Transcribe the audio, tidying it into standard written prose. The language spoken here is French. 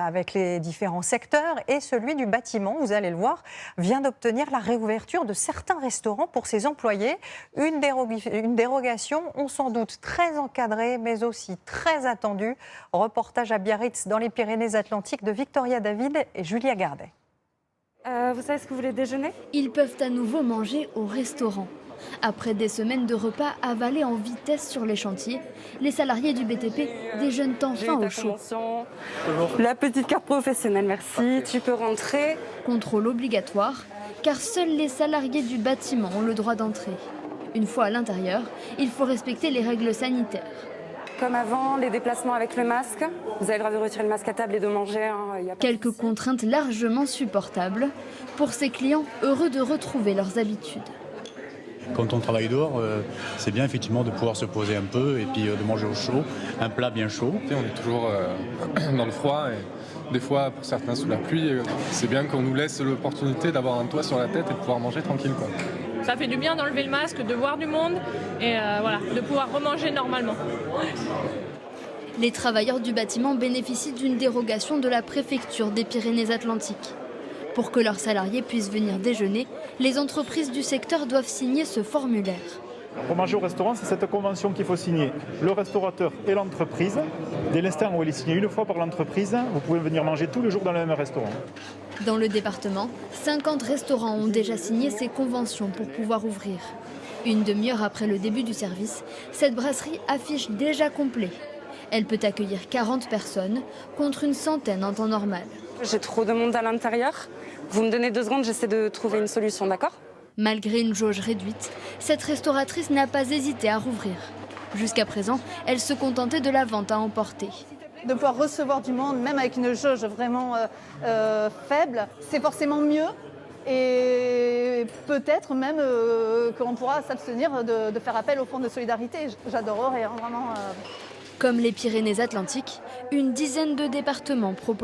avec les différents secteurs et celui du bâtiment, vous allez le voir, vient d'obtenir la réouverture de certains restaurants pour ses employés. Une dérogation, on s'en doute, très encadrée, mais aussi très attendue. Reportage à Biarritz, dans les Pyrénées-Atlantiques, de Victoria David et Julia Gardet. Vous savez ce que vous voulez déjeuner? Ils peuvent à nouveau manger au restaurant. Après des semaines de repas avalés en vitesse sur les chantiers, les salariés du BTP déjeunent enfin au chaud. La petite carte professionnelle, merci. Tu peux rentrer. Contrôle obligatoire, car seuls les salariés du bâtiment ont le droit d'entrer. Une fois à l'intérieur, il faut respecter les règles sanitaires. Comme avant, les déplacements avec le masque. Vous avez le droit de retirer le masque à table et de manger. Quelques contraintes largement supportables pour ces clients heureux de retrouver leurs habitudes. Quand on travaille dehors, c'est bien effectivement de pouvoir se poser un peu et puis de manger au chaud, un plat bien chaud. On est toujours dans le froid et des fois, pour certains, sous la pluie. C'est bien qu'on nous laisse l'opportunité d'avoir un toit sur la tête et de pouvoir manger tranquille, quoi. Ça fait du bien d'enlever le masque, de voir du monde et voilà, de pouvoir remanger normalement. Les travailleurs du bâtiment bénéficient d'une dérogation de la préfecture des Pyrénées-Atlantiques. Pour que leurs salariés puissent venir déjeuner, les entreprises du secteur doivent signer ce formulaire. Pour manger au restaurant, c'est cette convention qu'il faut signer, le restaurateur et l'entreprise. Dès l'instant où elle est signée une fois par l'entreprise, vous pouvez venir manger tous les jours dans le même restaurant. Dans le département, 50 restaurants ont déjà signé ces conventions pour pouvoir ouvrir. Une demi-heure après le début du service, cette brasserie affiche déjà complet. Elle peut accueillir 40 personnes contre une centaine en temps normal. J'ai trop de monde à l'intérieur. Vous me donnez 2 secondes, j'essaie de trouver une solution, d'accord? Malgré une jauge réduite, cette restauratrice n'a pas hésité à rouvrir. Jusqu'à présent, elle se contentait de la vente à emporter. De pouvoir recevoir du monde, même avec une jauge vraiment faible, c'est forcément mieux. Et peut-être même qu'on pourra s'abstenir de faire appel au fonds de solidarité. J'adorerais, hein, vraiment. Comme les Pyrénées-Atlantiques, une dizaine de départements proposent